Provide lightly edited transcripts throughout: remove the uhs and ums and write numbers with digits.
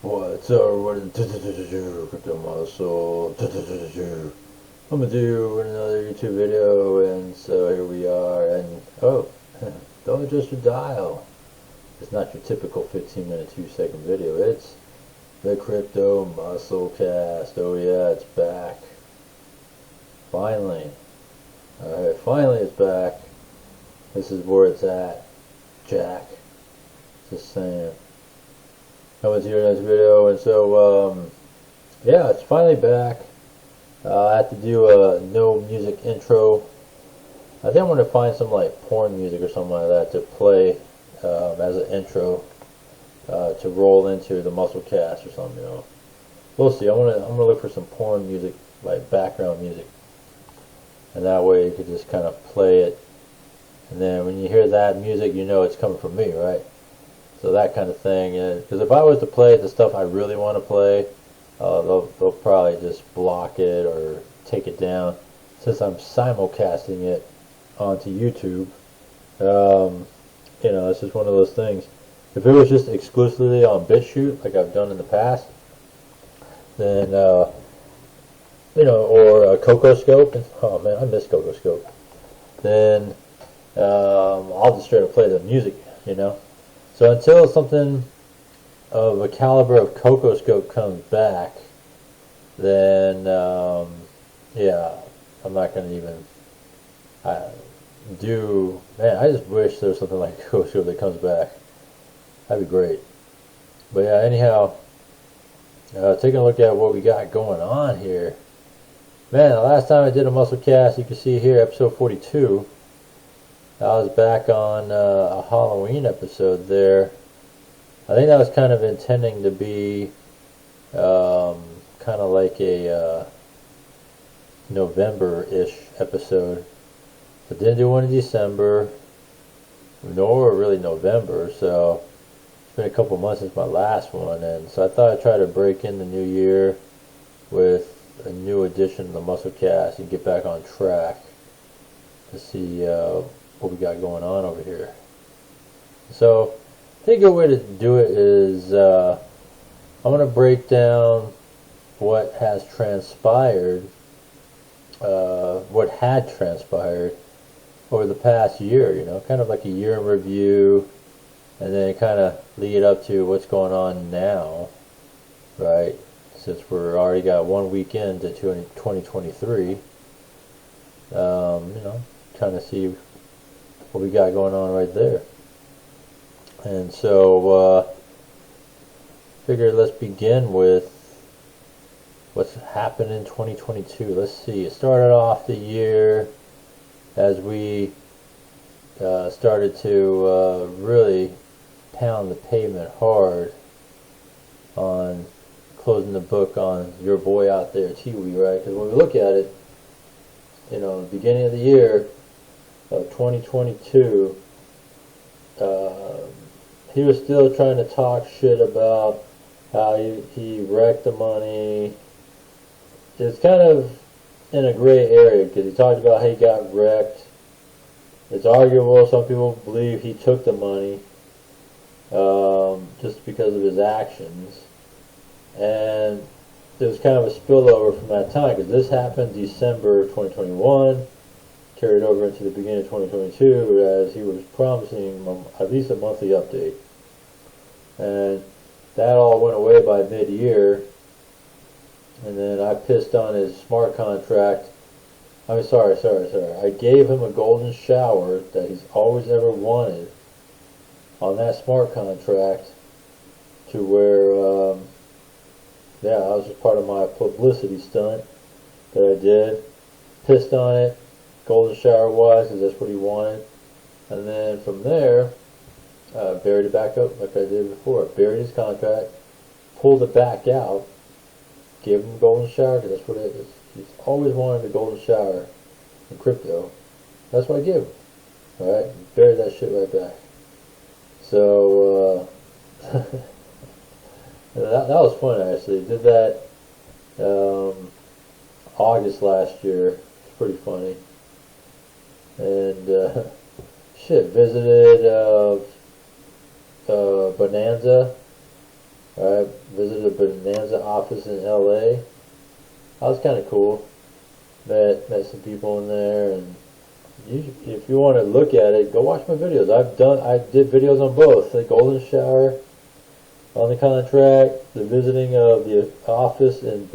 What's up? What is Crypto Muscle? I'm gonna do another YouTube video, and so here we are. And oh, don't adjust your dial. It's not your typical 15-minute, 2-second video. It's the Crypto Musclecast. Oh yeah, it's back. Finally. Alright, finally it's back. This is where it's at, Jack. Just saying. Coming to your next video, and so yeah, it's finally back. I have to do a no music intro. I think I'm going to find some like porn music or something like that to play as an intro to roll into the Musclecast or something. You know, we'll see. I'm gonna look for some porn music, like background music, and that way you could just kind of play it, and then when you hear that music, you know it's coming from me, right? So that kind of thing, because if I was to play the stuff I really want to play, they'll probably just block it or take it down. Since I'm simulcasting it onto YouTube, you know, it's just one of those things. If it was just exclusively on BitChute, like I've done in the past, then you know, or CocoScope. Oh man, I miss CocoScope. Then I'll just straight up play the music, you know. So until something of a caliber of CocoScope comes back, then yeah, I'm not going to even do. Man, I just wish there was something like CocoScope that comes back. That'd be great. But yeah, anyhow, taking a look at what we got going on here. Man, the last time I did a Musclecast, you can see here, episode 42. I was back on a Halloween episode there. I think that was kind of intending to be kind of like a November-ish episode. But didn't do one in December, nor really November, so it's been a couple months since my last one, and so I thought I'd try to break in the new year with a new edition of the Musclecast and get back on track to see what we got going on over here. So I think a good way to do it is I'm going to break down what has transpired, what had transpired over the past year, you know, kind of like a year in review, and then kind of lead up to what's going on now, right, since we're already got 1 week into 2023, you know, kind of see what we got going on right there. And so figured let's begin with what's happened in 2022. Let's see, it started off the year as we started to really pound the pavement hard on closing the book on your boy out there, Tiwi, right? Because when we look at it, you know, the beginning of the year of 2022, he was still trying to talk shit about how he wrecked the money. It's kind of in a gray area because he talked about how he got wrecked. It's arguable. Some people believe he took the money just because of his actions, and there was kind of a spillover from that time because this happened December 2021. Carried over into the beginning of 2022 as he was promising at least a monthly update. And that all went away by mid-year. And then I pissed on his smart contract. I mean, sorry. I gave him a golden shower that he's always ever wanted on that smart contract to where, yeah, that was just part of my publicity stunt that I did. Pissed on it. Golden shower wise, because that's what he wanted, and then from there buried it back up like I did before. Buried his contract, pulled it back out, gave him a golden shower because that's what it is. He's always wanted a golden shower in crypto. That's what I give him. Alright, buried that shit right back. So that was fun actually. Did that August last year. It's pretty funny. And shit, visited Bonanza Alright, visited a Bonanza office in LA. That was kind of cool. Met some people in there, and if you want to look at it, go watch my videos. I did videos on both the golden shower on the contract, the visiting of the office of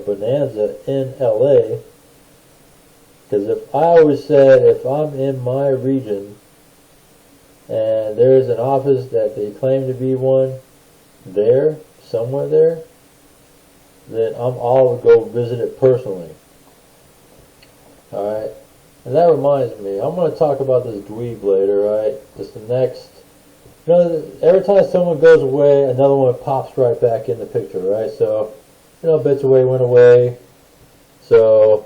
Bonanza in LA. Because I always said, if I'm in my region and there's an office that they claim to be one there, somewhere there, then I'll go visit it personally. Alright, and that reminds me, I'm going to talk about this dweeb later, right? Just the next, you know, every time someone goes away, another one pops right back in the picture, right? So, you know, Bits Away went away, so,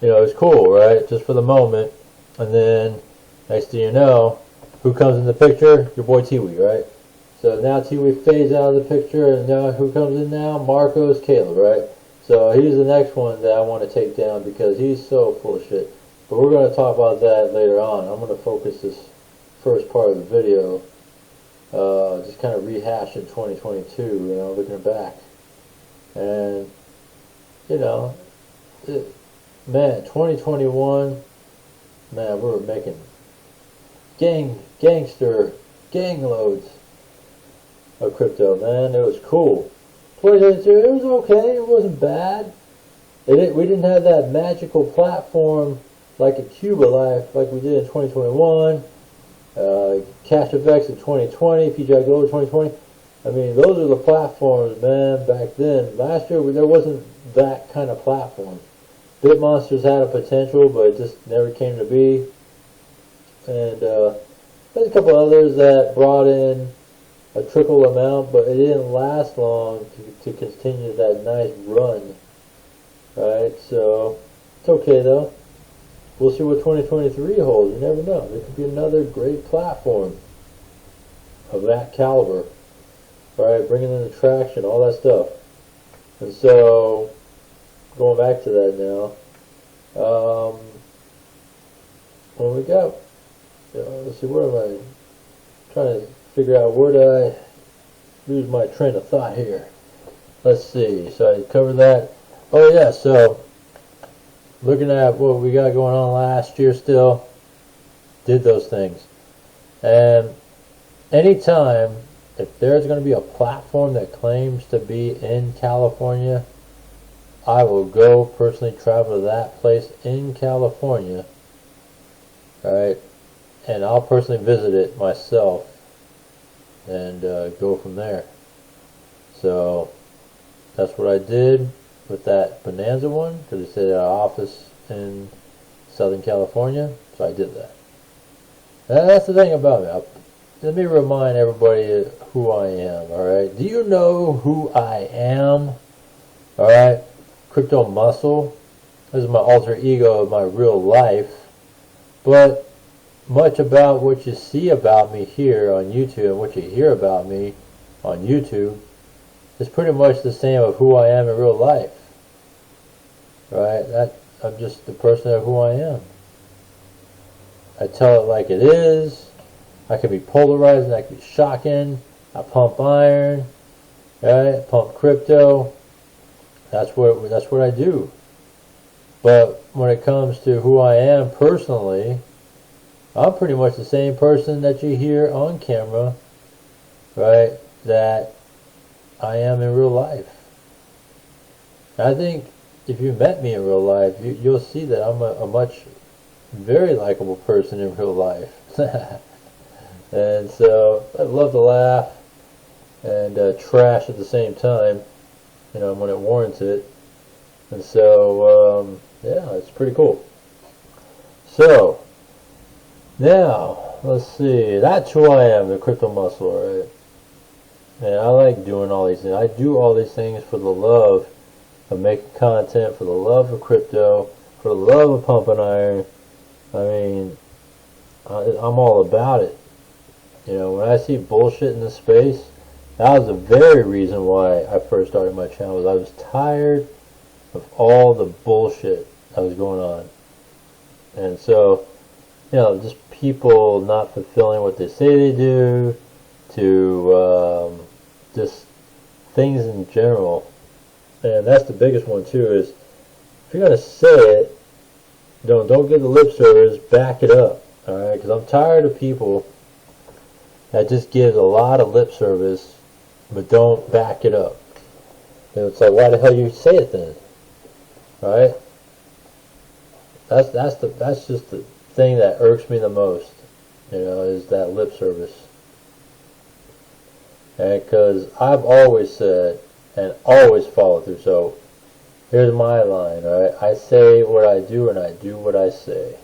you know, it's cool, right? Just for the moment, and then, next thing you know, who comes in the picture? Your boy Tiwi, right? So now Tiwi fades out of the picture, and now who comes in now? Marcos Caleb, right? So he's the next one that I want to take down because he's so full of shit. But we're going to talk about that later on. I'm going to focus this first part of the video, just kind of rehashing 2022, you know, looking back. And, you know, man, 2021, man, we were making gang loads of crypto, man. It was cool. 2022, it was okay. It wasn't bad. We didn't have that magical platform like a Cuba Life like we did in 2021. Cash FX in 2020, PGI Gold in 2020. I mean, those are the platforms, man, back then. Last year, there wasn't that kind of platform. BitMonsters had a potential, but it just never came to be. And there's a couple others that brought in a trickle amount, but it didn't last long to continue that nice run. Right, so it's okay though. We'll see what 2023 holds. You never know. There could be another great platform of that caliber. Right, bringing in the traction, all that stuff. And so, going back to that now. What we got? Let's see, where am I trying to figure out, where did I lose my train of thought here? Let's see, so I covered that. Oh yeah, so looking at what we got going on last year still, did those things. And anytime, if there's going to be a platform that claims to be in California, I will go personally travel to that place in California, right? And I'll personally visit it myself and go from there. So that's what I did with that Bonanza one, because it said our office in Southern California, so I did that. And that's the thing about me. Let me remind everybody who I am, alright? Do you know who I am? Alright? Crypto Muscle. This is my alter ego of my real life. But much about what you see about me here on YouTube and what you hear about me on YouTube is pretty much the same of who I am in real life. Right? I'm just the person of who I am. I tell it like it is. I can be polarizing, I can be shocking. I pump iron, right? I pump crypto. That's what I do. But when it comes to who I am personally, I'm pretty much the same person that you hear on camera, right, that I am in real life. I think if you met me in real life, you'll see that I'm a very likable person in real life. And so I love to laugh and trash at the same time, you know, when it warrants it. And so, yeah, it's pretty cool. So, now, let's see, that's who I am, the Crypto Muscle, right? And I like doing all these things. I do all these things for the love of making content, for the love of crypto, for the love of pumping iron. I mean, I'm all about it. You know, when I see bullshit in this space, that was the very reason why I first started my channel. I was tired of all the bullshit that was going on. And so, you know, just people not fulfilling what they say they do, to just things in general, and that's the biggest one too, is if you're going to say it, don't give the lip service, back it up, alright? Because I'm tired of people that just give a lot of lip service but don't back it up. And it's like, why the hell you say it then? Right? That's just the thing that irks me the most, is that lip service. And because I've always said and always follow through. So here's my line, right? I say what I do and I do what I say.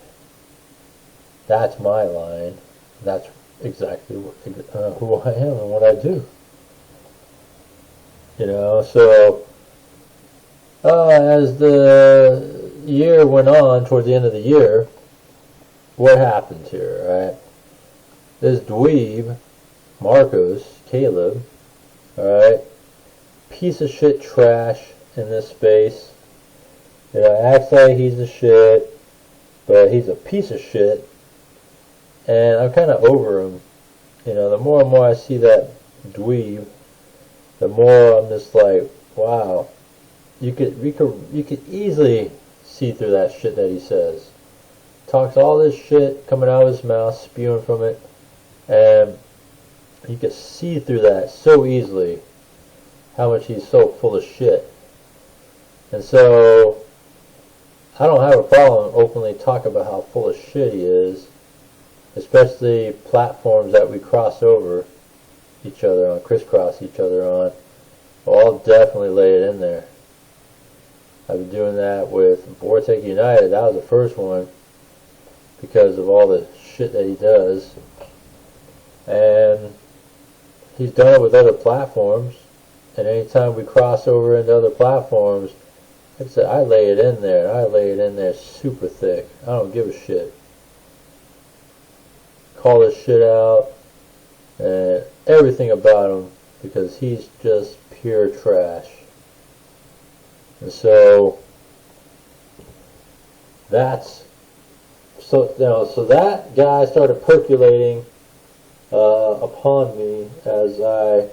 That's my line. That's exactly who I am and what I do. So as the year went on, towards the end of the year, what happens here, right? This dweeb, Marcos, Caleb, alright, piece of shit trash in this space. Acts like he's the shit, but he's a piece of shit, and I'm kind of over him. The more and more I see that dweeb, the more I'm just like, wow, you could easily see through that shit that he says. Talks all this shit coming out of his mouth, spewing from it, and you can see through that so easily how much he's so full of shit. And so I don't have a problem openly talking about how full of shit he is, especially platforms that we cross over each other on, crisscross each other on. Well, I'll definitely lay it in there. I've been doing that with Vortic United. That was the first one because of all the shit that he does. And he's done it with other platforms. And anytime we cross over into other platforms, like I said, I lay it in there. I lay it in there super thick. I don't give a shit. Call this shit out and everything about him, because he's just pure trash. And so so that guy started percolating upon me as I,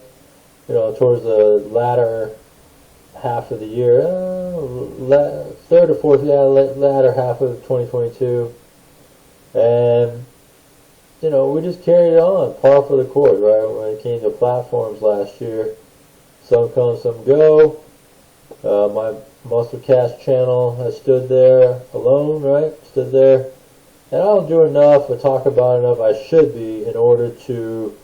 towards the latter half of the year, third or fourth, latter half of 2022, and we just carried it on, par for the course, right? When it came to platforms last year, some come, some go. My Musclecast channel has stood there alone, right? Stood there. And I don't do enough or talk about enough I should be in order to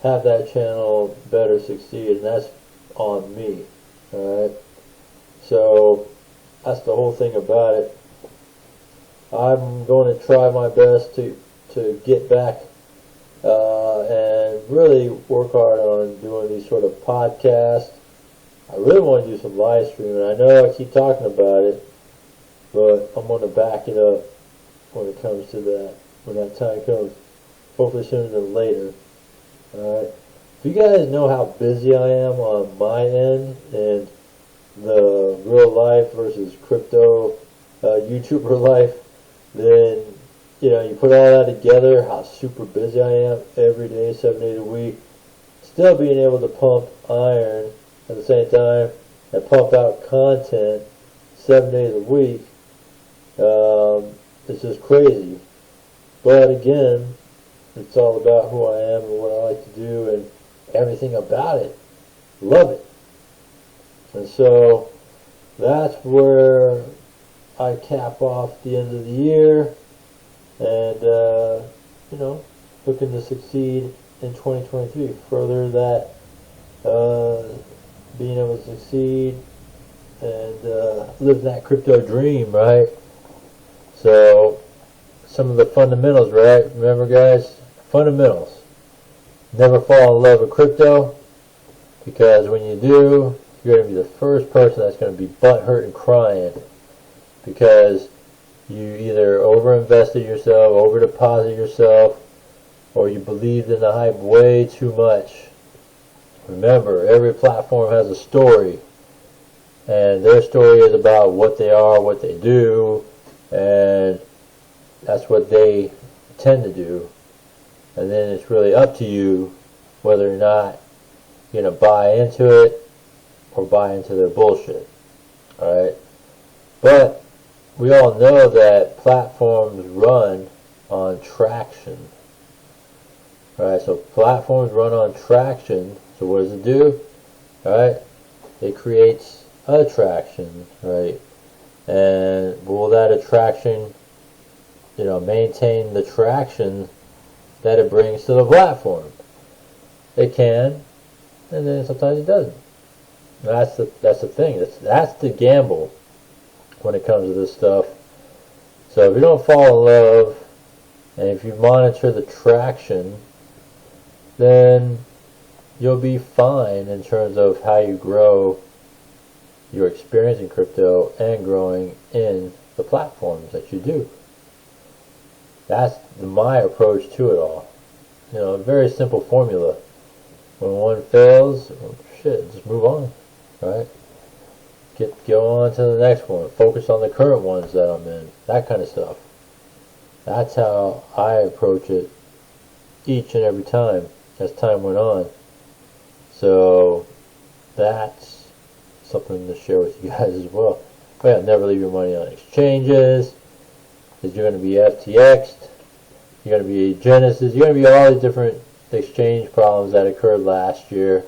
have that channel better succeed, and that's on me, alright? So that's the whole thing about it. I'm going to try my best to get back and really work hard on doing these sort of podcasts. I really want to do some live streaming. I know I keep talking about it, but I'm going to back it up when it comes to that, when that time comes. Hopefully sooner than later. Alright. If you guys know how busy I am on my end and the real life versus crypto YouTuber life, then you put all that together, how super busy I am every day, 7 days a week, still being able to pump iron at the same time and pump out content 7 days a week. It's just crazy. But again, it's all about who I am and what I like to do and everything about it. Love it. And so that's where I cap off the end of the year and looking to succeed in 2023. Further that being able to succeed and live that crypto dream, right? So some of the fundamentals, right? Remember, guys, fundamentals. Never fall in love with crypto, because when you do, you're going to be the first person that's going to be butthurt and crying because you either over-invested yourself, over-deposited yourself, or you believed in the hype way too much. Remember, every platform has a story, and their story is about what they are, what they do, and that's what they tend to do. And then it's really up to you whether or not you're going to buy into it or buy into their bullshit. Alright? But we all know that platforms run on traction. Alright, so platforms run on traction. So what does it do? Alright? It creates attraction, right? And will that attraction, maintain the traction that it brings to the platform? It can, and then sometimes it doesn't. That's the thing. That's the gamble when it comes to this stuff. So if you don't fall in love, and if you monitor the traction, then you'll be fine in terms of how you grow your experience in crypto and growing in the platforms that you do. That's my approach to it all. A very simple formula. When one fails, shit, just move on, right? Go on to the next one. Focus on the current ones that I'm in. That kind of stuff. That's how I approach it each and every time as time went on. So that's something to share with you guys as well. But yeah, never leave your money on exchanges, because you're going to be FTX'd, you're going to be Genesis, you're going to be all these different exchange problems that occurred last year,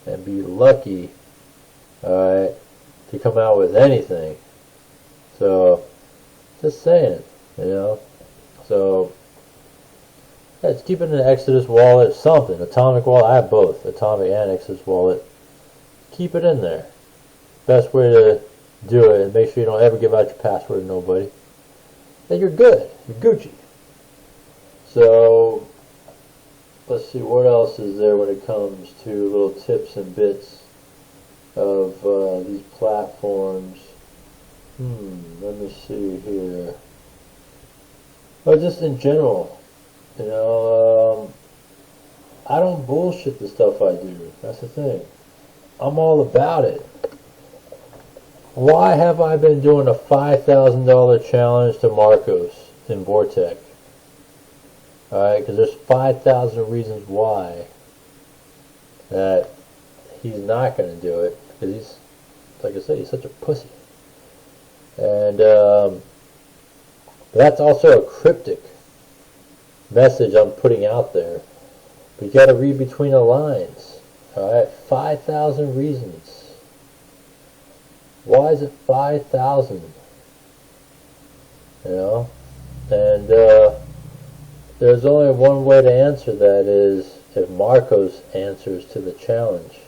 and be lucky, alright, to come out with anything. So, just saying, So, yeah, just keep it in an Exodus wallet, something, Atomic wallet. I have both, Atomic and Exodus wallet. Keep it in there. Best way to do it, and make sure you don't ever give out your password to nobody. Then you're good. You're Gucci. So, let's see, what else is there when it comes to little tips and bits of these platforms? Let me see here. But just in general, I don't bullshit the stuff I do. That's the thing. I'm all about it. Why have I been doing a $5,000 challenge to Marcos in Vortic? Alright, because there's 5,000 reasons why that he's not going to do it. Because he's, like I said, he's such a pussy. And that's also a cryptic message I'm putting out there. But you got to read between the lines. Alright, 5,000 reasons. Why is it 5,000? And there's only one way to answer that, is if Marcos answers to the challenge.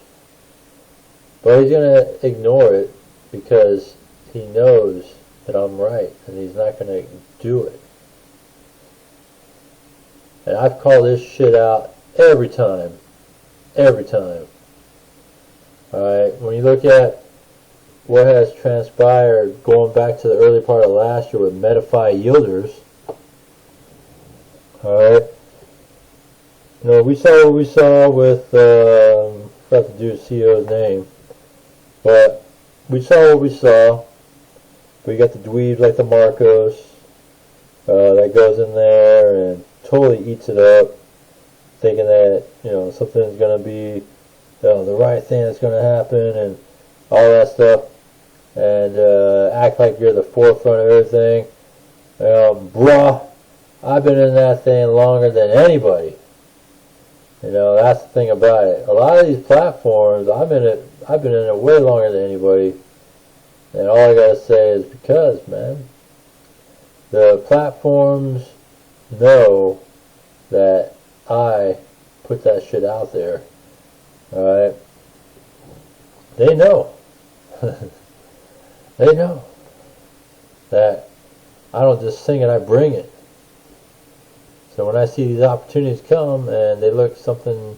But he's going to ignore it because he knows that I'm right, and he's not going to do it. And I've called this shit out every time. Every time. Alright, when you look at what has transpired going back to the early part of last year with MetaFi yielders, alright, we saw what we saw with, I forgot to do the CEO's name, but we saw what we saw. We got the dweebs like the Marcos that goes in there and totally eats it up, thinking that something's going to be the right thing that's going to happen and all that stuff, and act like you're the forefront of everything. Bruh, I've been in that thing longer than anybody. That's the thing about it. A lot of these platforms, I've been in it way longer than anybody. And all I gotta say is because, man, the platforms know that I put that shit out there. Alright? They know. They know that I don't just sing it, I bring it. So when I see these opportunities come and they look something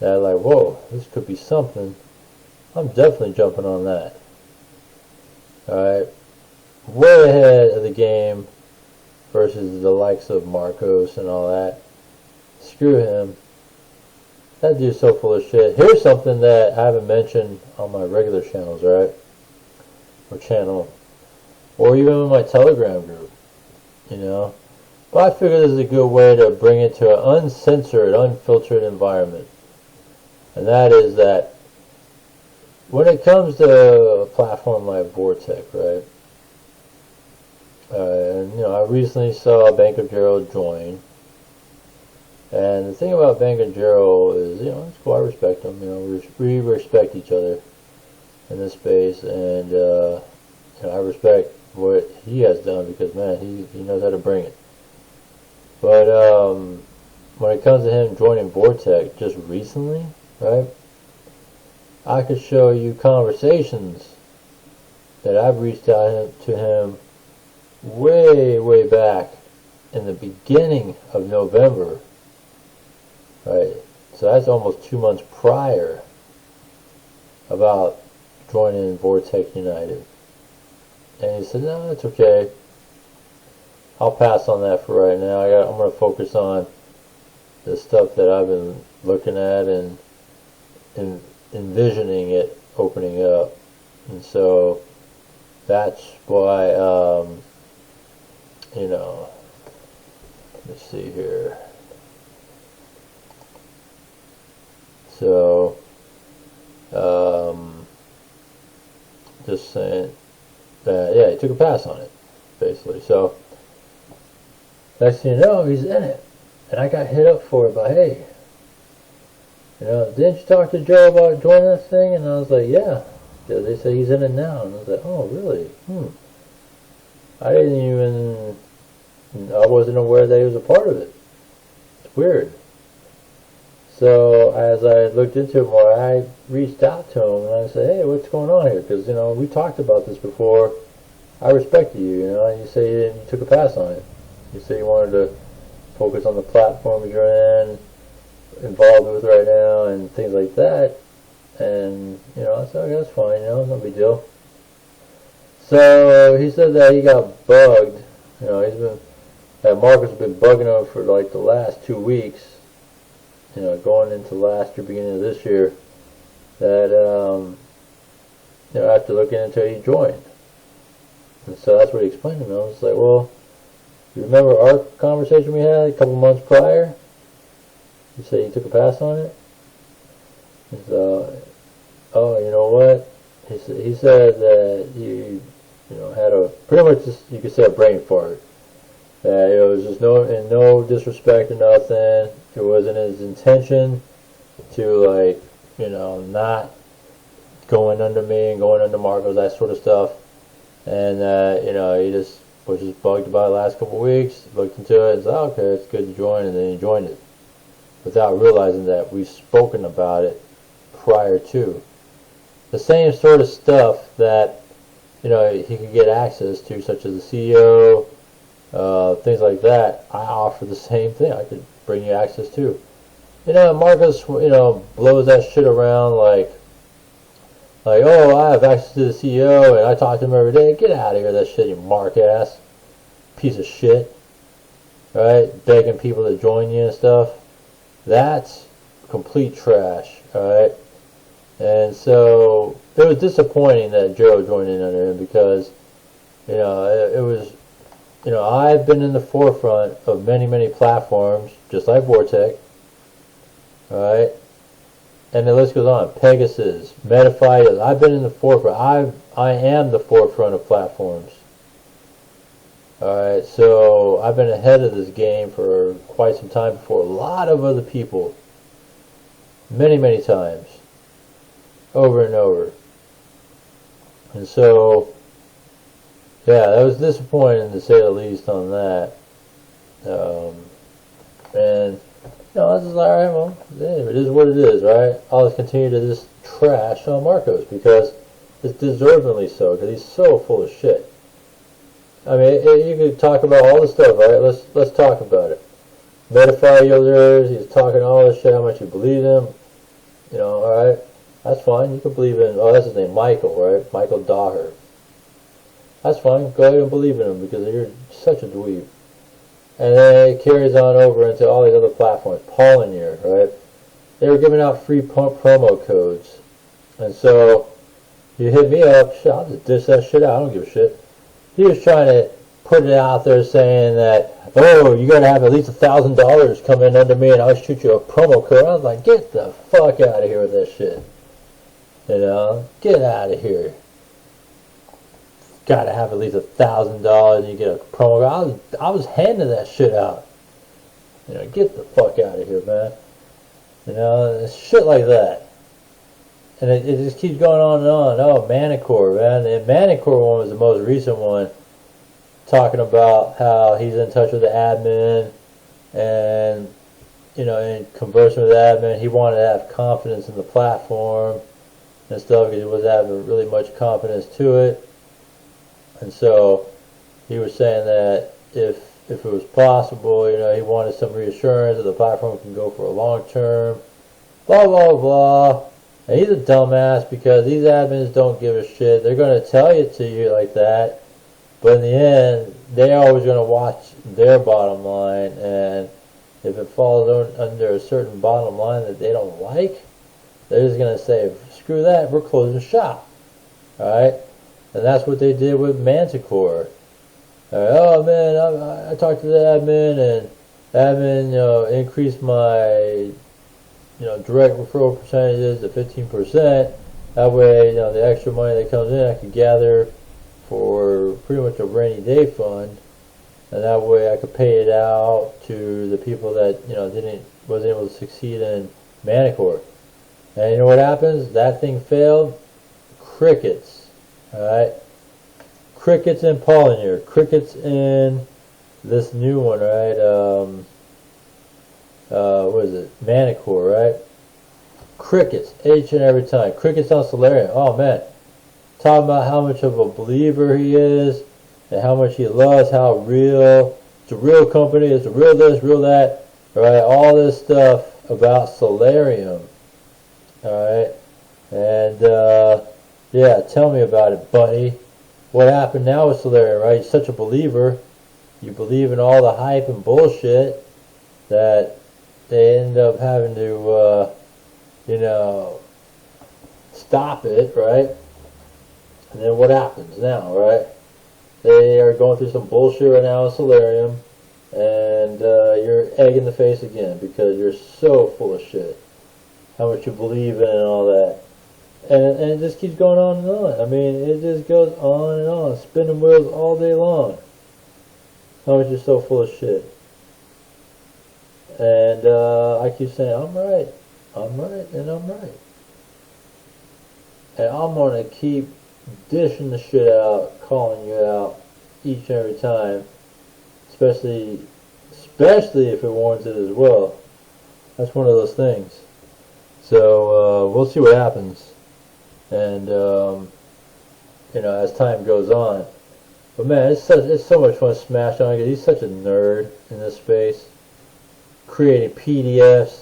that I'm like, whoa, this could be something, I'm definitely jumping on that. Alright, way ahead of the game versus the likes of Marcos and all that. Screw him. That dude's so full of shit. Here's something that I haven't mentioned on my regular channels, right? Or channel. Or even in my Telegram group. But I figure this is a good way to bring it to an uncensored, unfiltered environment. And that is that when it comes to a platform like Vortic, right? And I recently saw Banker Gerald join, and the thing about Banker Gerald is, it's cool. I respect him. We respect each other in this space, and I respect what he has done because, man, he knows how to bring it. But when it comes to him joining Vortic just recently, right? I could show you conversations that I've reached out to him way back in the beginning of November, right? So that's almost 2 months prior, about joining Vortic United. And he said, no, it's okay. I'll pass on that for right now. I'm going to focus on the stuff that I've been looking at and envisioning it opening up. And so that's why, let's see here. So, just saying that, yeah, he took a pass on it, basically. So, next thing you know, he's in it. And I got hit up for it, but hey, didn't you talk to Joe about joining this thing? And I was like, yeah. They say he's in it now. And I was like, oh, really? I wasn't aware that he was a part of it. It's weird. So as I looked into it more, I reached out to him and I said, hey, what's going on here? Because, we talked about this before. I respected you, and you say you took a pass on it. You say you wanted to focus on the platforms you're involved with right now and things like that. And, I said, okay, that's fine, no big deal. So he said that he got bugged. That Marcus has been bugging him for like the last 2 weeks, going into last year, beginning of this year, that, after looking into it, he joined. And so that's what he explained to me. I was like, well, you remember our conversation we had a couple months prior? You said you took a pass on it? And so, oh, you know what? He said that you had a, pretty much just, you could say, a brain fart. That it was just no disrespect or nothing. It wasn't his intention to, not going under me and going under Marcos, that sort of stuff. And, he just was just bugged about it the last couple of weeks, looked into it and said, oh, okay, it's good to join, and then he joined it, without realizing that we've spoken about it prior to. The same sort of stuff that, he could get access to, such as the CEO, things like that. I offer the same thing. I could bring you access to. Marcus, blows that shit around like, oh, I have access to the CEO and I talk to him every day. Get out of here, that shit, you mark ass. Piece of shit. Right? Begging people to join you and stuff. That's complete trash. Alright? And so, it was disappointing that Joe joined in under him because, it was, I've been in the forefront of many platforms, just like Vortic. Alright? And the list goes on. Pegasus, Metafy, I've been in the forefront. I am the forefront of platforms. Alright, so I've been ahead of this game for quite some time before a lot of other people. Many times. Over and over. And so, yeah, that was disappointing to say the least on that. And I was just like, alright, well, it is what it is, right? I'll just continue to just trash on Marcos because it's deservedly so, because he's so full of shit. I mean, you could talk about all this stuff, right? Let's talk about it. Metafy users, he's talking all this shit, how much you believe him. Alright, that's fine. You can believe in, oh, that's his name, Michael, right? Michael Daher. That's fine. Go ahead and believe in him because you're such a dweeb. And then it carries on over into all these other platforms. Paulinier, right? They were giving out free promo codes. And so, you hit me up, shit, I'll just dish that shit out. I don't give a shit. He was trying to put it out there saying that, oh, you gotta have at least $1,000 coming under me and I'll shoot you a promo code. I was like, get the fuck out of here with that shit. You know, get out of here. Gotta have at least $1,000 and you get a promo. I was handing that shit out. You know, get the fuck out of here, man. You know, shit like that. And it just keeps going on and on. Oh, Manicore, man. The Manicore one was the most recent one. Talking about how he's in touch with the admin. And, you know, in conversing with the admin, he wanted to have confidence in the platform and stuff because he wasn't having really much confidence to it. And so he was saying that if it was possible, you know, he wanted some reassurance that the platform can go for a long term, blah, blah, blah. And he's a dumbass because these admins don't give a shit. They're going to tell it to you like that, but in the end, they're always going to watch their bottom line, and if it falls under a certain bottom line that they don't like, they're just going to say, screw that, we're closing shop. Alright? And that's what they did with Manticore. Oh man, I talked to the admin, and the admin, you know, increased my, you know, direct referral percentages to 15%. That way, you know, the extra money that comes in, I can gather for pretty much a rainy day fund, and that way I could pay it out to the people that, you know, wasn't able to succeed in Manicore. And you know what happens? That thing failed. Crickets. Alright? Crickets in Polynear. Crickets in this new one, right? What is it? Manicore, right? Crickets each and every time. Crickets on Solarium. Oh man. Talking about how much of a believer he is and how much he loves, how real. It's a real company. It's a real this, real that. Right? All this stuff about Solarium. Alright? And, yeah, tell me about it, buddy. What happened now with Solarium, right? You're such a believer. You believe in all the hype and bullshit that they end up having to, you know, stop it, right? And then what happens now, right? They are going through some bullshit right now in Solarium, and you're egg in the face again because you're so full of shit. How much you believe in and all that. And it just keeps going on and on. I mean, it just goes on and on, spinning wheels all day long. How much you're so full of shit. And I keep saying, I'm right, and I'm right. And I'm going to keep dishing the shit out, calling you out each and every time, especially if it warrants it as well. That's one of those things. So we'll see what happens. And you know, as time goes on. But man, it's so much fun to smash on because he's such a nerd in this space. Creating PDFs.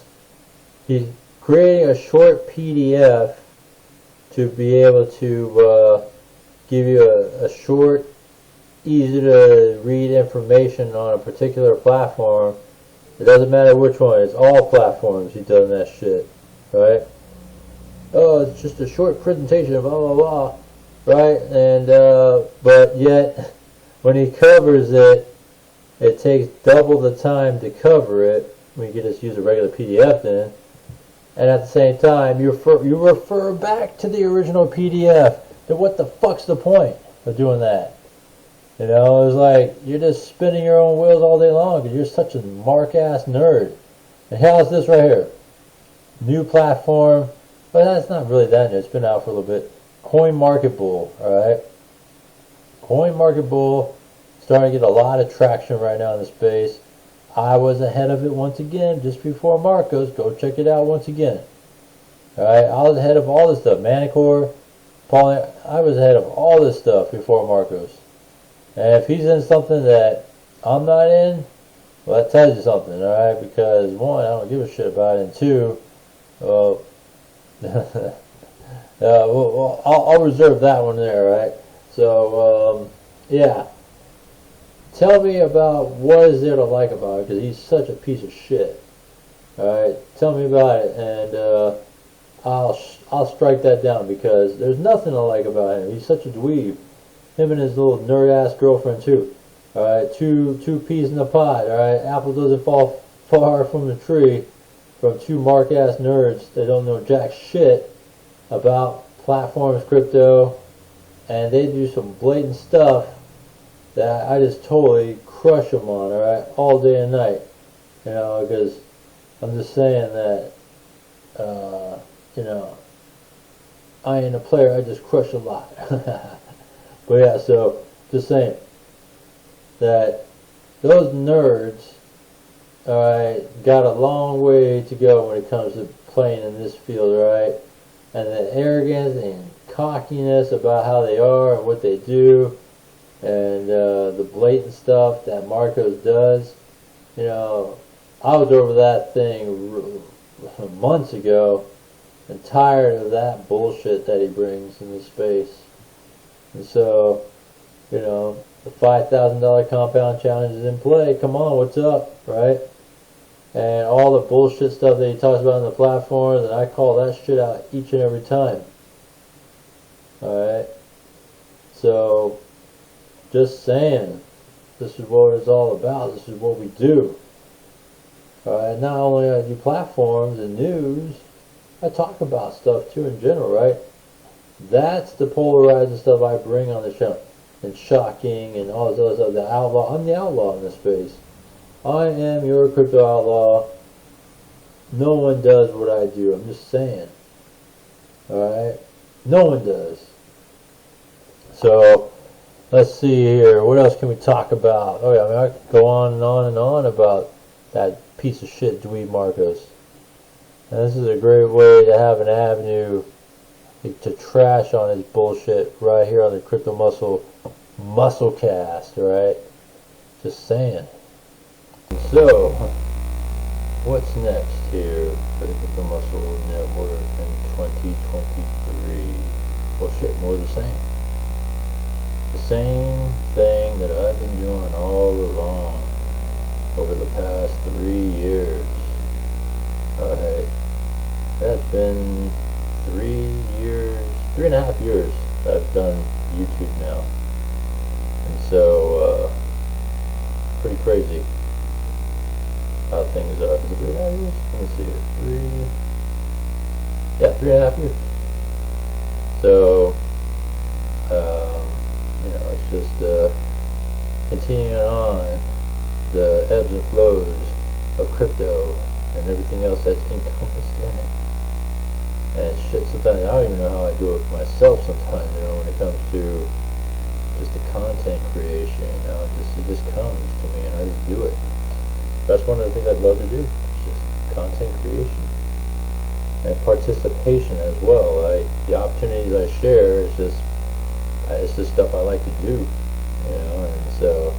He's creating a short PDF to be able to give you a short, easy to read information on a particular platform. It doesn't matter which one. It's all platforms he's done that shit. Right? Oh, it's just a short presentation of blah blah blah, right? And but yet when he covers it, it takes double the time to cover it. We can just use a regular PDF then, and at the same time you refer back to the original PDF. Then what the fuck's the point of doing that? You know, it's like you're just spinning your own wheels all day long because you're such a mark-ass nerd. And how's this right here? New platform. But that's not really that new. It's been out for a little bit. CoinMarketBull, alright? CoinMarketBull starting to get a lot of traction right now in the space. I was ahead of it once again, just before Marcos. Go check it out once again. Alright, I was ahead of all this stuff. Manicore, Pauline, I was ahead of all this stuff before Marcos. And if he's in something that I'm not in, well, that tells you something, alright? Because one, I don't give a shit about it, and two, well, well, I'll reserve that one there, right? So, yeah. Tell me about what is there to like about it, because he's such a piece of shit. Alright, tell me about it, and I'll strike that down, because there's nothing to like about him. He's such a dweeb. Him and his little nerd-ass girlfriend, too. Alright, two peas in a pod, alright? Apple doesn't fall far from the tree. From two mark-ass nerds that don't know jack shit about platforms, crypto, and they do some blatant stuff that I just totally crush them on, alright, all day and night, you know, because I'm just saying that, you know, I ain't a player, I just crush a lot. But yeah, so, just saying that those nerds, alright, got a long way to go when it comes to playing in this field, right? And the arrogance and cockiness about how they are and what they do, and the blatant stuff that Marcos does. You know, I was over that thing months ago and tired of that bullshit that he brings in the space. And so, you know, the $5,000 compound challenge is in play. Come on, what's up, right? And all the bullshit stuff that he talks about on the platforms, and I call that shit out each and every time. Alright? So, just saying, this is what it's all about. This is what we do. Alright? Not only I do platforms and news, I talk about stuff too in general, right? That's the polarizing stuff I bring on the channel. And shocking and all this other stuff. The outlaw. I'm the outlaw in this space. I am your crypto outlaw. No one does what I do. I'm just saying. Alright? No one does. So, let's see here. What else can we talk about? Oh yeah, I mean, I could go on and on and on about that piece of shit dweeb Marcos. And this is a great way to have an avenue to trash on his bullshit right here on the Crypto Musclecast, right? Just saying. So, what's next here for the Crypto Muscle Network in 2023? Well, shit, more of the same. The same thing that I've been doing all along over the past 3 years. Alright, that's been 3.5 years that I've done YouTube now. And so, pretty crazy how things are. Is it 3.5 years? Let me see here. 3.5 years. So, you know, it's just continuing on the ebbs and flows of crypto and everything else that's encompassed in it. And shit, sometimes I don't even know how I do it myself sometimes, you know, when it comes to just the content creation, you know, it just comes to me and I just do it. That's one of the things I'd love to do, just content creation. And participation as well. The opportunities I share is just stuff I like to do, you know, and so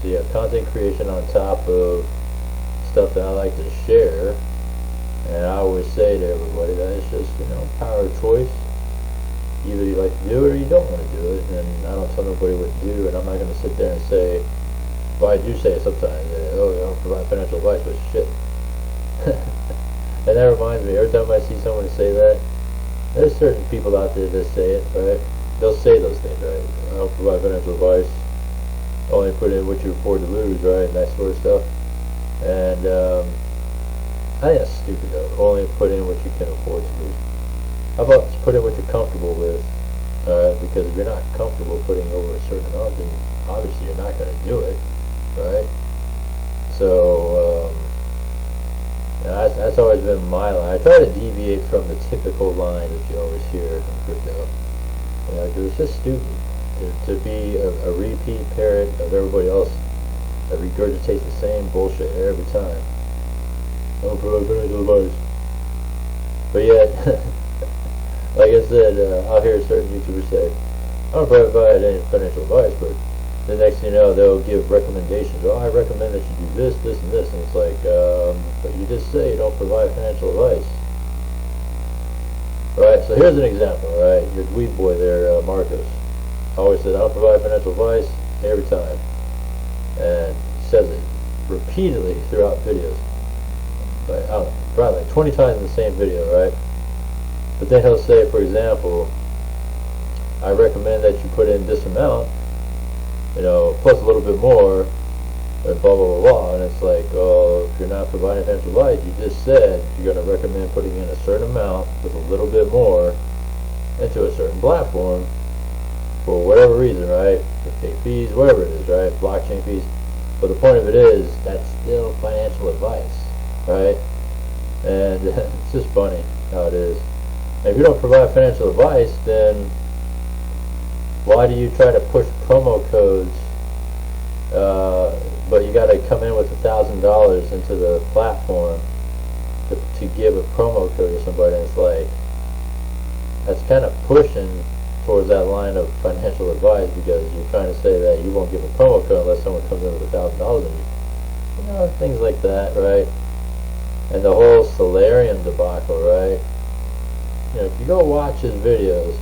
you have content creation on top of stuff that I like to share. And I always say to everybody that it's just, you know, power of choice. Either you like to do it or you don't want to do it, and I don't tell nobody what to do, and I'm not going to sit there and say, well, I do say it sometimes, oh, I don't provide financial advice, but shit. And that reminds me, every time I see someone say that, there's certain people out there that say it, right? They'll say those things, right? I don't provide financial advice, only put in what you afford to lose, right? And that sort of stuff. And I think that's stupid though. Only put in what you can afford to lose. How about just put in what you're comfortable with? Because if you're not comfortable putting over a certain amount, then obviously you're not going to do it, right? So that's always been my line. I try to deviate from the typical line that you always hear in crypto. You know, because it's just stupid to be a repeat parrot of everybody else that regurgitates the same bullshit every time. I don't provide financial advice. But yet, like I said, I'll hear certain YouTubers say, I don't provide any financial advice, but the next thing you know, they'll give recommendations. Oh, I recommend that you do this, this, and this. And it's like, but you just say you don't provide financial advice. Right, so here's an example, right? Your dweeb boy there, Marcos. Always said, I don't provide financial advice every time. And says it repeatedly throughout videos. Like, I don't know, probably like 20 times in the same video, right? But then he'll say, for example, I recommend that you put in this amount, you know, plus a little bit more, and blah blah blah blah. And it's like, oh, if you're not providing financial advice, you just said you're going to recommend putting in a certain amount with a little bit more into a certain platform for whatever reason, right? For pay fees, whatever it is, right? Blockchain fees. But the point of it is, that's still financial advice, right? And it's just funny how it is. And if you don't provide financial advice, then why do you try to push promo codes? But you got to come in with $1,000 into the platform to give a promo code to somebody. And it's like, that's kind of pushing towards that line of financial advice, because you're trying to say that you won't give a promo code unless someone comes in with $1,000 and things like that, right? And the whole Solarium debacle, right? If you go watch his videos,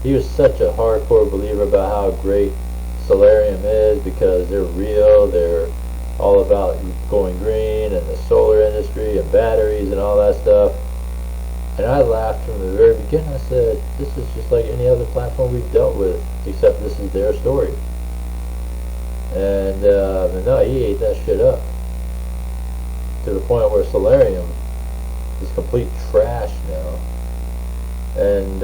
he was such a hardcore believer about how great Solarium is, because they're real, they're all about going green and the solar industry and batteries and all that stuff. And I laughed from the very beginning. I said, this is just like any other platform we've dealt with, except this is their story. And no, he ate that shit up to the point where Solarium is complete trash now. And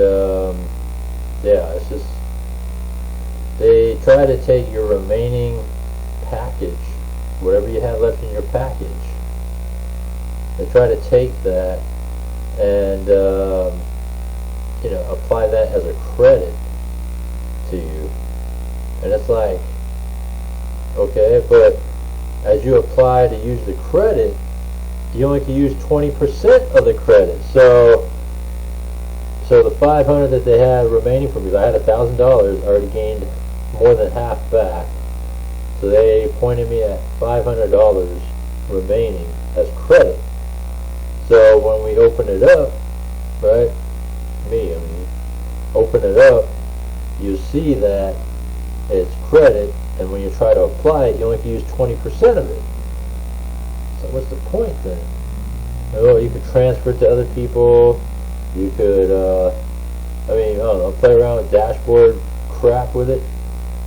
yeah, it's just, they try to take your remaining package, whatever you have left in your package, they try to take that and apply that as a credit to you. And it's like, okay, but as you apply to use the credit, you only can use 20% of the credit. So the $500 that they had remaining for me, I had $1,000, I already gained more than half back. So they pointed me at $500 remaining as credit. So when we open it up, right, open it up, you see that it's credit, and when you try to apply it, you only can use 20% of it. So what's the point then? Oh, you could transfer it to other people, you could, I don't know, play around with dashboard crap with it,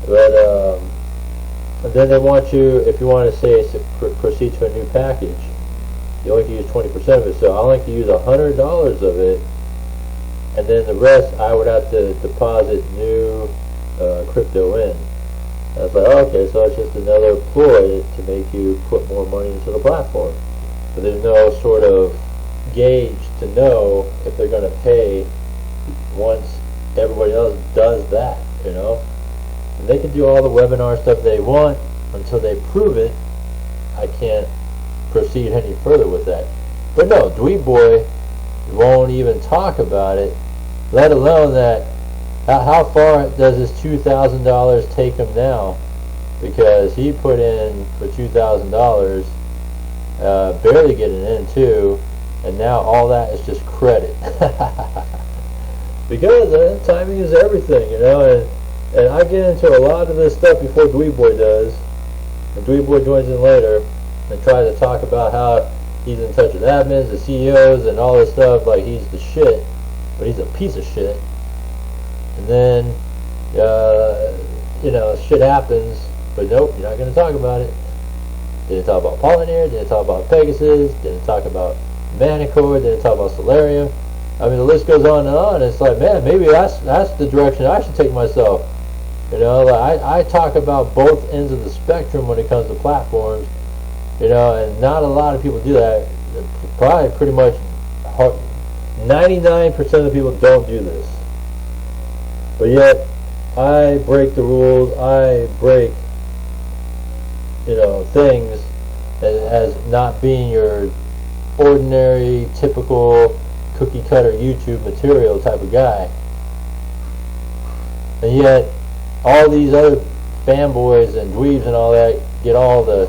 but then they want you, if you want to say proceed to a new package, you only can use 20% of it. So I only can use $100 of it, and then the rest I would have to deposit new crypto in. I was like, okay, so it's just another ploy to make you put more money into the platform. But there's no sort of gauge to know if they're going to pay once everybody else does that, And they can do all the webinar stuff they want until they prove it. I can't proceed any further with that. But no, Dweeb Boy won't even talk about it, let alone that. How far does his $2,000 take him now? Because he put in for $2,000, barely getting in too, and now all that is just credit. Because timing is everything, and I get into a lot of this stuff before Dweeb Boy does, and Dweeb Boy joins in later and tries to talk about how he's in touch with admins, the CEOs, and all this stuff like he's the shit, but he's a piece of shit. And then, shit happens, but nope, you're not going to talk about it. Didn't talk about Polyneer, didn't talk about Pegasus, didn't talk about Manicore, didn't talk about Solarium. I mean, the list goes on and on. It's like, man, maybe that's the direction I should take myself. I talk about both ends of the spectrum when it comes to platforms, and not a lot of people do that. Probably pretty much 99% of the people don't do this. But yet, I break the rules, I break, things as not being your ordinary, typical, cookie-cutter YouTube material type of guy. And yet, all these other fanboys and dweebs and all that get all the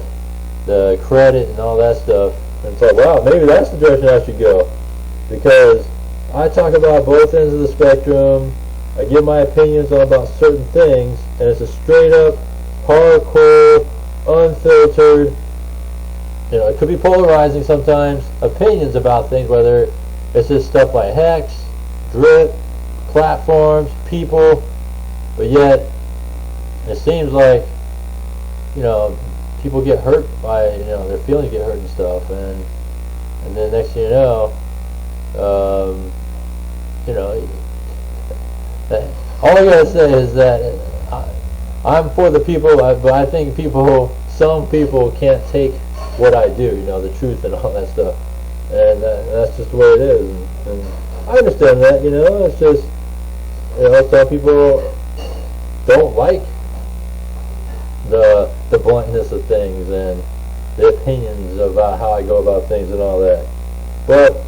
credit and all that stuff. And it's like, wow, maybe that's the direction I should go. Because I talk about both ends of the spectrum, I give my opinions on about certain things, and it's a straight up, hardcore, unfiltered, it could be polarizing sometimes, opinions about things, whether it's just stuff like Hex, Drip, platforms, people, but yet, it seems like, people get hurt by, their feelings get hurt and stuff, and then next thing you know, all I gotta say is that I'm for the people, but I think some people can't take what I do, the truth and all that stuff, and that's just the way it is, and I understand that, it's just, some people don't like the bluntness of things and the opinions about how I go about things and all that, but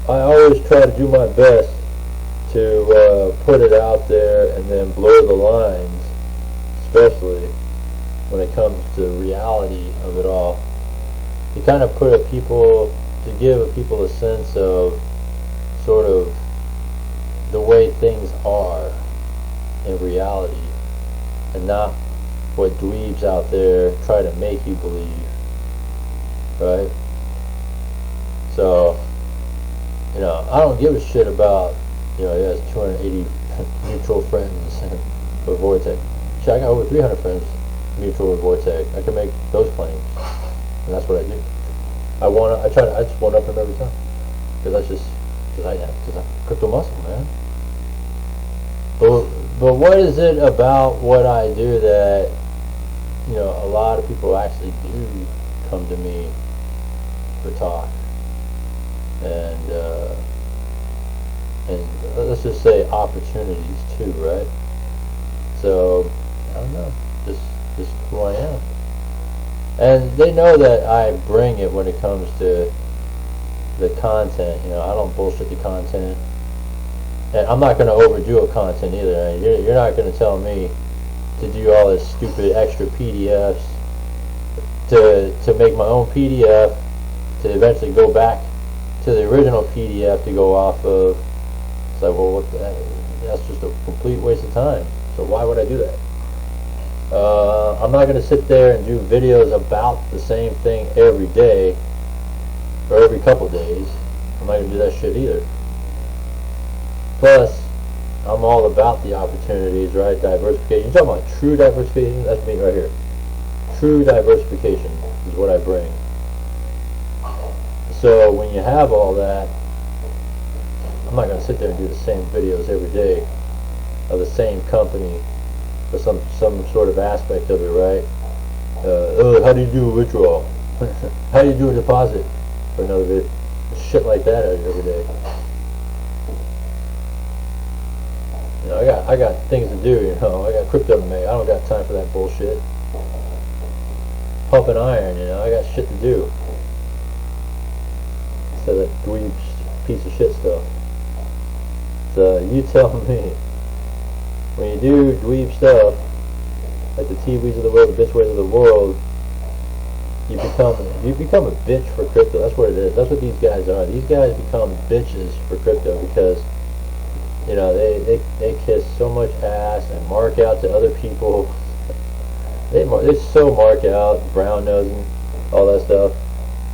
I always try to do my best to put it out there and then blur the lines, especially when it comes to reality of it all. You kind of give people a sense of sort of the way things are in reality, and not what dweebs out there try to make you believe, right? So, I don't give a shit about, he has 280 mutual friends with Vortic. Shit, I got over 300 friends mutual with Vortic. I can make those claims, and that's what I do. I just one up him every time, because I'm crypto muscle, man. But what is it about what I do that, a lot of people actually do come to me for talk, and let's just say opportunities too, right? So, I don't know, just who I am. And they know that I bring it when it comes to the content. I don't bullshit the content, and I'm not going to overdo a content either. You're not going to tell me to do all this stupid extra PDFs to make my own PDF to eventually go back to the original PDF to go off of. It's like, well, that's just a complete waste of time. So why would I do that? I'm not going to sit there and do videos about the same thing every day or every couple days. I'm not going to do that shit either. Plus, I'm all about the opportunities, right? Diversification. You're talking about true diversification? That's me right here. True diversification is what I bring. So when you have all that, I'm not going to sit there and do the same videos every day of the same company or some sort of aspect of it, right? How do you do a withdrawal? How do you do a deposit? For another video. Shit like that every day. I got things to do, I got crypto to make. I don't got time for that bullshit. Pumping iron, I got shit to do. Instead of that dweeb piece of shit stuff. So you tell me, when you do dweeb stuff, like the TVs of the world, the bitchways of the world, you become a bitch for crypto. That's what it is. That's what these guys are. These guys become bitches for crypto because they kiss so much ass and mark out to other people. They so mark out, brown nosing, all that stuff,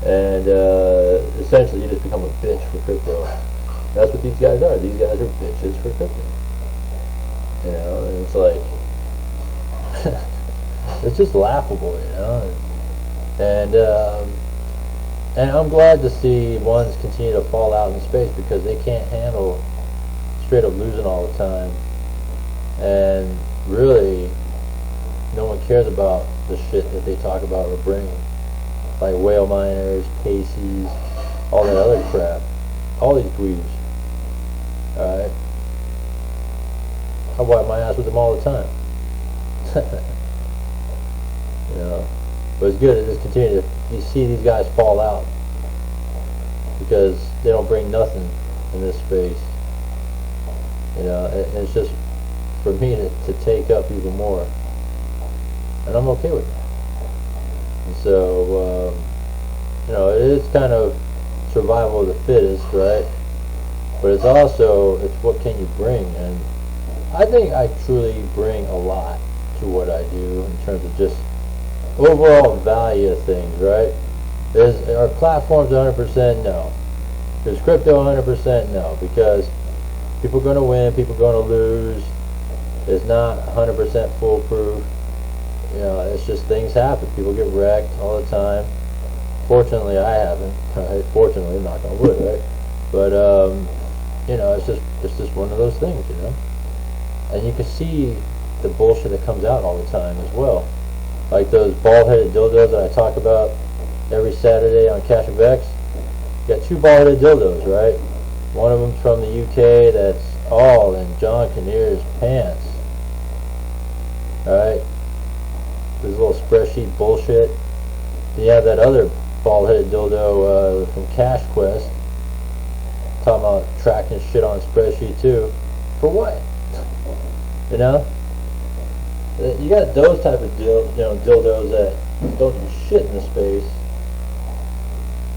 and essentially you just become a bitch for crypto. That's what these guys are. These guys are bitches for crypto. And it's like it's just laughable, And I'm glad to see ones continue to fall out in space because they can't handle straight up losing all the time, and really no one cares about the shit that they talk about or bring, like whale miners, Paces, all that other crap, all these dweebs. Alright, I wipe my ass with them all the time. But it's good to just continue to you see these guys fall out because they don't bring nothing in this space. And it's just for me to take up even more, and I'm okay with that. And so it is kind of survival of the fittest, right? But it's also what can you bring, and I think I truly bring a lot to what I do in terms of just overall value of things, right? Are platforms 100%? No. Is crypto 100%? No, because people are going to win, people are going to lose. It's not 100% foolproof. you know, it's just things happen. People get wrecked all the time. Fortunately, I haven't. Right? Fortunately, knock on wood, right? But you know, it's just one of those things, you know. And you can see the bullshit that comes out all the time as well. Like those bald-headed dildos that I talk about every Saturday on Cash of X. You got two bald-headed dildos, right? One of them's from the UK that's all in John Kinnear's pants. Alright? This little spreadsheet bullshit. Then you have that other bald-headed dildo from Cash Quest. Talking about tracking shit on spreadsheet too. For what? You know? You got those type of dildos that don't do shit in the space.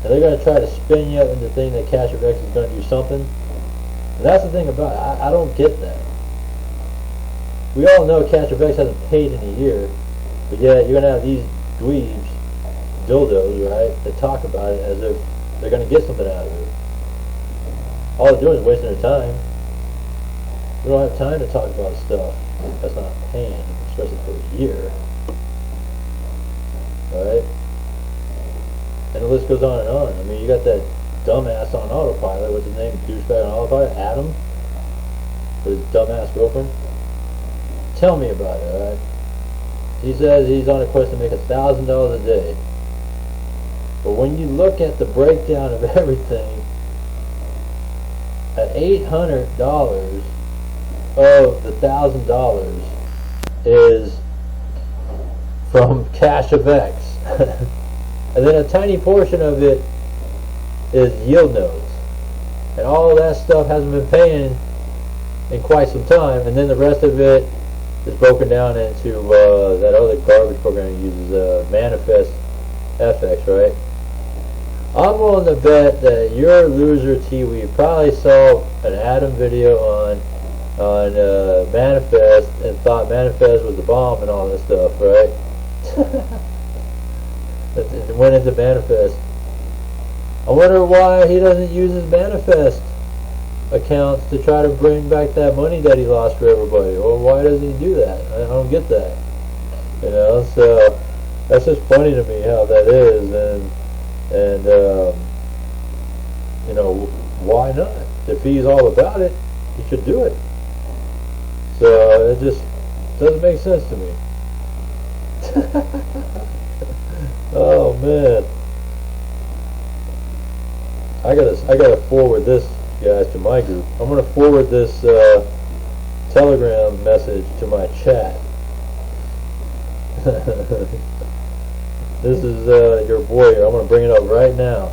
And they're going to try to spin you up into thinking that Cash of X is going to do something. And that's the thing about it. I don't get that. We all know Cash of X hasn't paid in a year. But yet you're going to have these dweebs, dildos, right, that talk about it as if they're going to get something out of it. All they're doing is wasting their time. We don't have time to talk about stuff that's not paying, especially for a year. Right? And the list goes on and on. I mean, you got that dumbass on autopilot. What's his name? Douchebag on autopilot? Adam? With his dumbass girlfriend? Tell me about it, alright? He says he's on a quest to make $1,000 a day. But when you look at the breakdown of everything, at $800 of the $1,000 is from Cash of X. And then a tiny portion of it is yield nodes. And all that stuff hasn't been paying in quite some time. And then the rest of it is broken down into that other garbage program he uses, Manifest FX, right? I'm willing to bet that your loser Tiwi probably saw an Adam video on Manifest and thought Manifest was the bomb and all this stuff, right? It went into Manifest. I wonder why he doesn't use his Manifest accounts to try to bring back that money that he lost for everybody. Or why doesn't he do that? I don't get that. You know, so that's just funny to me how that is, and you know, why not? If he's all about it, he should do it. So it just doesn't make sense to me. Oh man, I gotta forward this, guys, to my group. I'm gonna forward this Telegram message to my chat. This is your boy here. I'm gonna bring it up right now.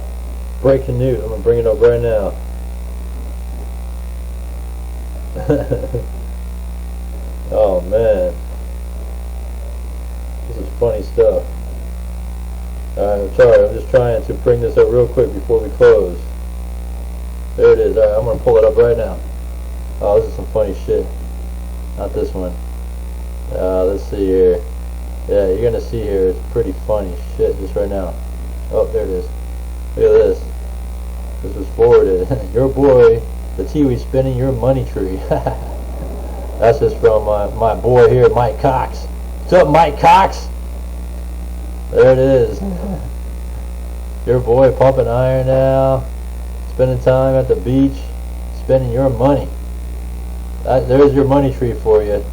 Breaking news. I'm gonna bring it up right now. Oh man, this is funny stuff. I'm sorry, I'm just trying to bring this up real quick before we close. There it is. Alright, I'm going to pull it up right now. Oh, this is some funny shit. Not this one. Let's see here. Yeah, you're going to see here, it's pretty funny shit just right now. Oh, there it is. Look at this. This was forwarded. Your boy, the Tiwi spinning your money tree. That's just from my boy here, Mike Cox. What's up, Mike Cox? There it is. Your boy pumping iron now, spending time at the beach, spending your money. There's your money tree for you.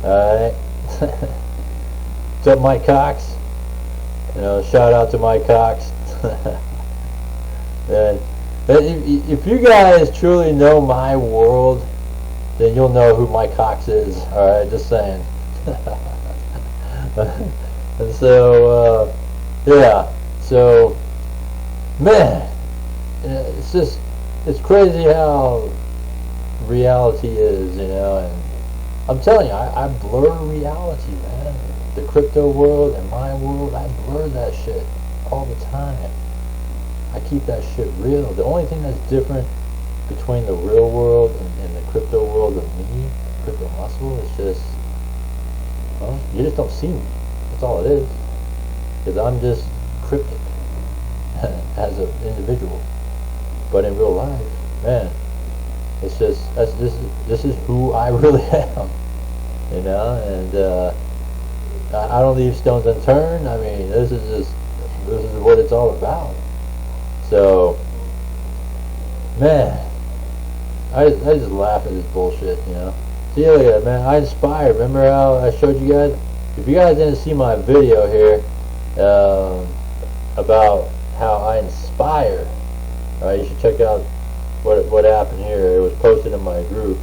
Alright. What's up, Mike Cox? You know, shout out to Mike Cox. And if you guys truly know my world, then you'll know who Mike Cox is. Alright, just saying. And so, yeah, so, man, it's crazy how reality is, you know, and I'm telling you, I blur reality, man. The crypto world and my world, I blur that shit all the time. I keep that shit real. The only thing that's different between the real world and the crypto world of me, Crypto Muscle, is just, well, you just don't see me. That's all it is. Because I'm just cryptic as an individual. But in real life, man, it's just, this is who I really am. You know, and I don't leave stones unturned. I mean, this is what it's all about. So, man, I just laugh at this bullshit, you know. See, look at that, man. I inspire. Remember how I showed you guys? If you guys didn't see my video here about how I inspire, you should check out what happened here. It was posted in my group.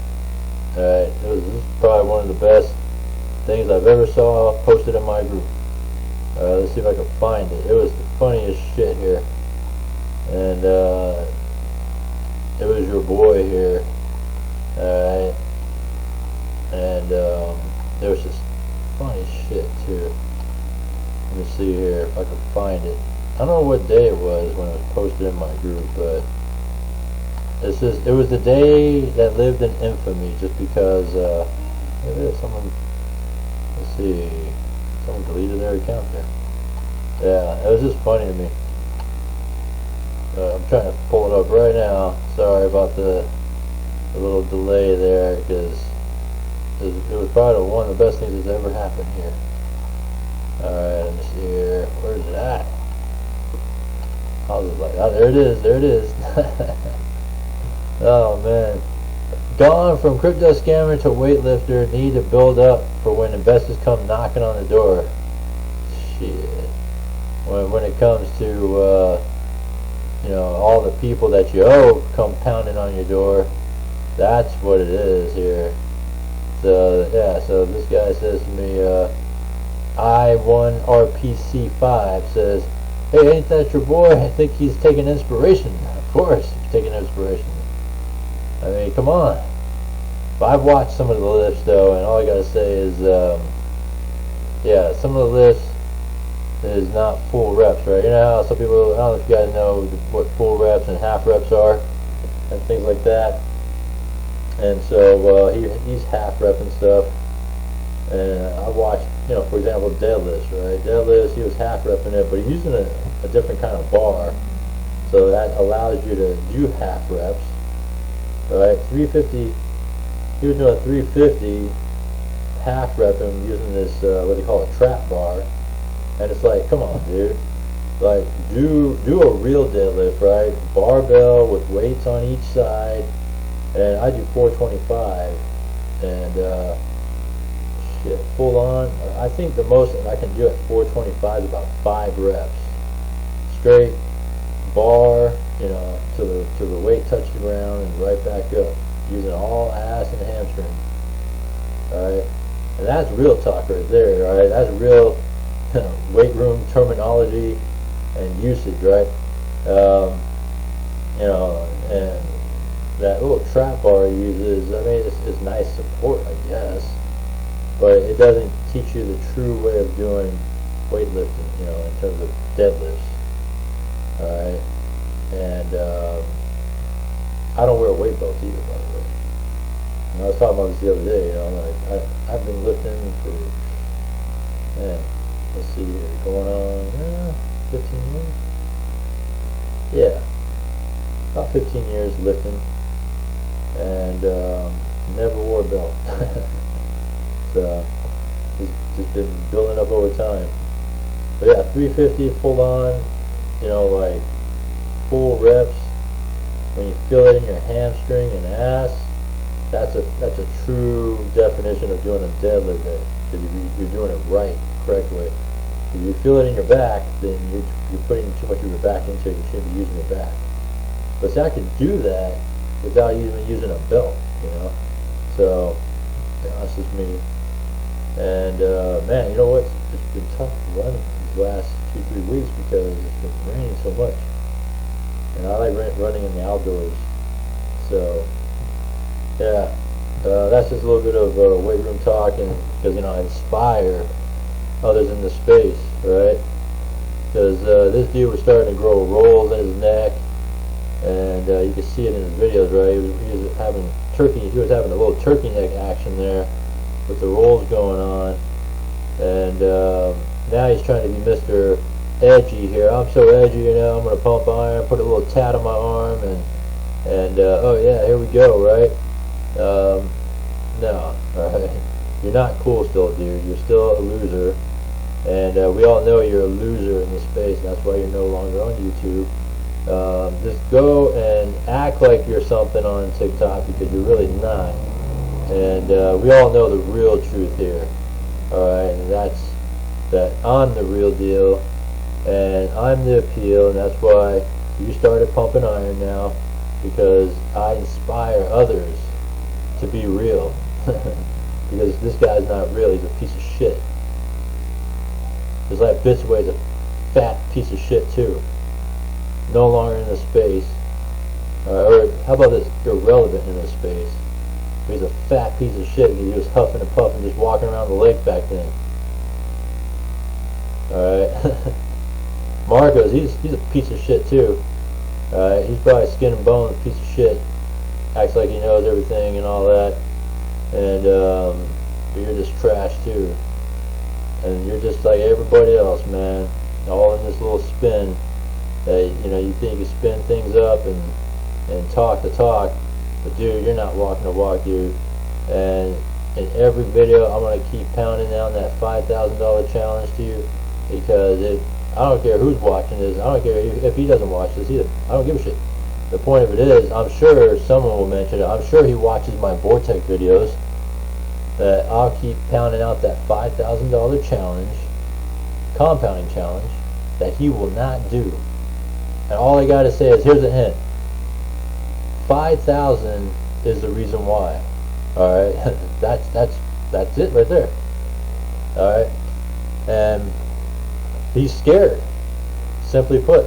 This is probably one of the best things I've ever saw posted in my group. Let's see if I can find it. It was the funniest shit here, and it was your boy here. Alright, and there was just funny shit too. Let me see here if I can find it. I don't know what day it was when it was posted in my group, but it was the day that lived in infamy, just because someone, let's see, someone deleted their account there. Yeah, it was just funny to me. I'm trying to pull it up right now. Sorry about the little delay there, because it was probably one of the best things that's ever happened here. Alright, let me see here. Where's it at? I was like, oh, there it is, there it is. Oh man. Gone from crypto scammer to weightlifter, need to build up for when investors come knocking on the door. Shit. When it comes to all the people that you owe come pounding on your door, that's what it is here. So yeah, so this guy says to me, I1RPC5 says, hey, ain't that your boy? I think he's taking inspiration. Of course he's taking inspiration. I mean, come on. But I've watched some of the lifts though, and all I gotta say is, yeah, some of the lifts is not full reps, right? You know how some people, I don't know if you guys know what full reps and half reps are, and things like that. And so he's half repping stuff, and I watched, for example, deadlifts, right? Deadlifts, he was half repping it, but he's using a different kind of bar, so that allows you to do half reps, right? 350, he was doing 350 half repping using this what do you call a trap bar, and it's like, come on, dude, like do a real deadlift, right? Barbell with weights on each side. And I do 425, and shit, full on. I think the most that I can do at 425 is about 5 reps, straight bar, till the weight touch the ground and right back up, using all ass and hamstring. All right, and that's real talk right there. All right, that's real weight room terminology and usage, right? And that little trap bar he uses, I mean, it's nice support, I guess, but it doesn't teach you the true way of doing weightlifting, in terms of deadlifts. Alright, and I don't wear a weight belt either, by the way. I was talking about this the other day, I've been lifting for, man, let's see here, going on 15 years? Yeah, about 15 years lifting. And never wore a belt. So it's just been building up over time. But yeah, 350 full on, like full reps. When you feel it in your hamstring and ass, that's a true definition of doing a deadlift day, because you're doing it right, correct way. If you feel it in your back, then you're putting too much of your back into it. You shouldn't be using your back. But see, I could do that without even using a belt, So, that's just me. And, man, you know what? It's been tough running these last 2-3 weeks because it's been raining so much. And I like running in the outdoors. So, yeah, that's just a little bit of weight room talk, and because, I inspire others in the space, right? Because this dude was starting to grow rolls in his neck. And you can see it in his videos, right? He was having a little turkey neck action there with the rolls going on, and now he's trying to be Mr. Edgy here. I'm so edgy, I'm gonna pump iron, put a little tat on my arm, and oh yeah, here we go, right? No, all right, you're not cool still, dude. You're still a loser, And we all know you're a loser in this space, and that's why you're no longer on YouTube. Just go and act like you're something on TikTok, because you're really not. And we all know the real truth here. Alright, and that's that I'm the real deal, and I'm the appeal, and that's why you started pumping iron now, because I inspire others to be real. Because this guy's not real, he's a piece of shit. Just like Bitsway's a fat piece of shit too. No longer in the space. Or how about this? Irrelevant in the space. He's a fat piece of shit, and he was huffing and puffing, just walking around the lake back then. Alright. Marcos, he's a piece of shit too. He's probably skin and bones, piece of shit. Acts like he knows everything and all that. And but you're just trash too. And you're just like everybody else, man. All in this little spin. That, you know, you think you spin things up and talk the talk, but dude, you're not walking the walk, dude. And in every video, I'm gonna keep pounding down that $5,000 challenge to you, because I don't care who's watching this. I don't care if he doesn't watch this either. I don't give a shit. The point of it is, I'm sure someone will mention it. I'm sure he watches my Vortic videos. That I'll keep pounding out that $5,000 challenge, compounding challenge, that he will not do. And all I gotta say is, here's a hint. 5,000 is the reason why. All right, that's it right there. All right, and he's scared. Simply put,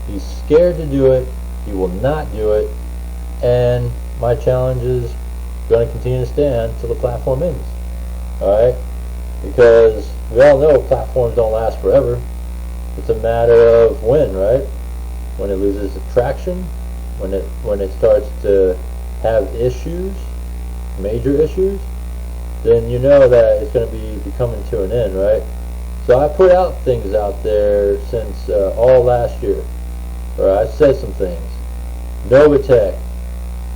he's scared to do it. He will not do it, and my challenge is going to continue to stand until the platform ends. All right, because we all know platforms don't last forever. It's a matter of when, right? When it loses traction, when it starts to have issues, major issues, then you know that it's going to be coming to an end, right? So I put out things out there since all last year. Or I said some things. Novatech,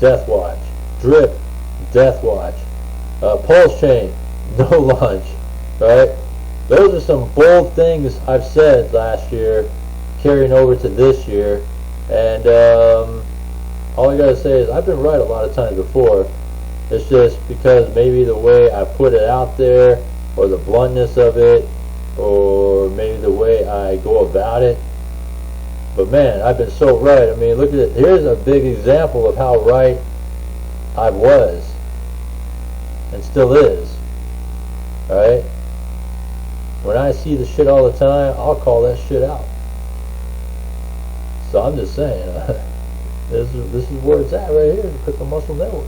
Death Watch. Drip, Death Watch. Pulse Chain, no launch. Right? Those are some bold things I've said last year, carrying over to this year. And all I gotta say is, I've been right a lot of times before. It's just because maybe the way I put it out there, or the bluntness of it, or maybe the way I go about it. But man, I've been so right. I mean, look at it. Here's a big example of how right I was, and still is. Alright? When I see the shit all the time, I'll call that shit out. So I'm just saying, this is where it's at right here, the Crypto Muscle Network.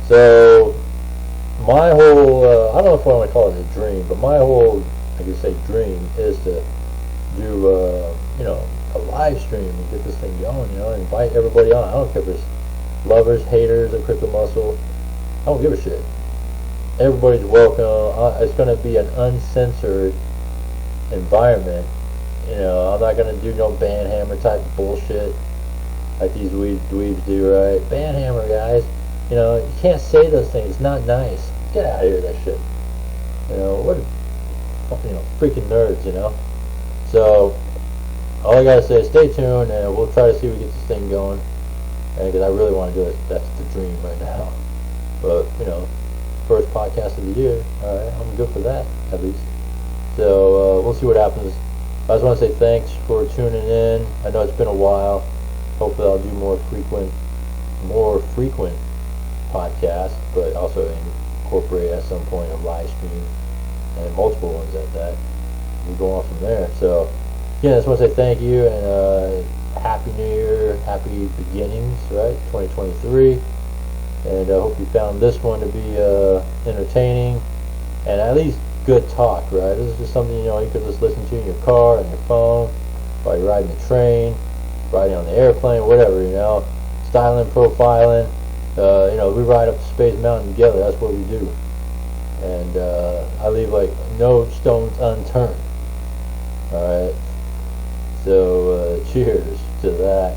So my whole, I don't know if I want to call it a dream, but my whole, I could say dream, is to do, you know, a live stream and get this thing going, you know, and invite everybody on. I don't care if it's lovers, haters of Crypto Muscle. I don't give a shit. Everybody's welcome. It's going to be an uncensored environment. You know, I'm not going to do no banhammer type bullshit like these dweebs do, right? Banhammer, guys. You know, you can't say those things. It's not nice. Get out of here with that shit. You know, what fucking, you know, freaking nerds, you know? So, all I gotta say is stay tuned, and we'll try to see if we get this thing going. And because I really want to do it. That's the dream right now. But, you know, first podcast of the year. Alright, I'm good for that, at least. So, we'll see what happens. I just want to say thanks for tuning in. I know it's been a while. Hopefully I'll do more frequent podcasts, but also incorporate at some point a live stream and multiple ones at that. We go on from there. So yeah, I just want to say thank you, and happy New Year, happy beginnings, right? 2023. And I hope you found this one to be entertaining and at least good talk, right? This is just something, you know, you could just listen to in your car, on your phone, while you're riding the train, riding on the airplane, whatever, you know. Styling, profiling, you know, we ride up the Space Mountain together. That's what we do. And I leave like no stones unturned. Alright, so cheers to that.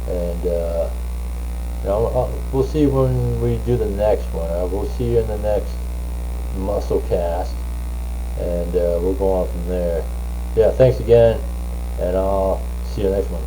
And you know, we'll see when we do the next one. We'll see you in the next Musclecast. and we'll go on from there. Yeah, thanks again, and I'll see you next one.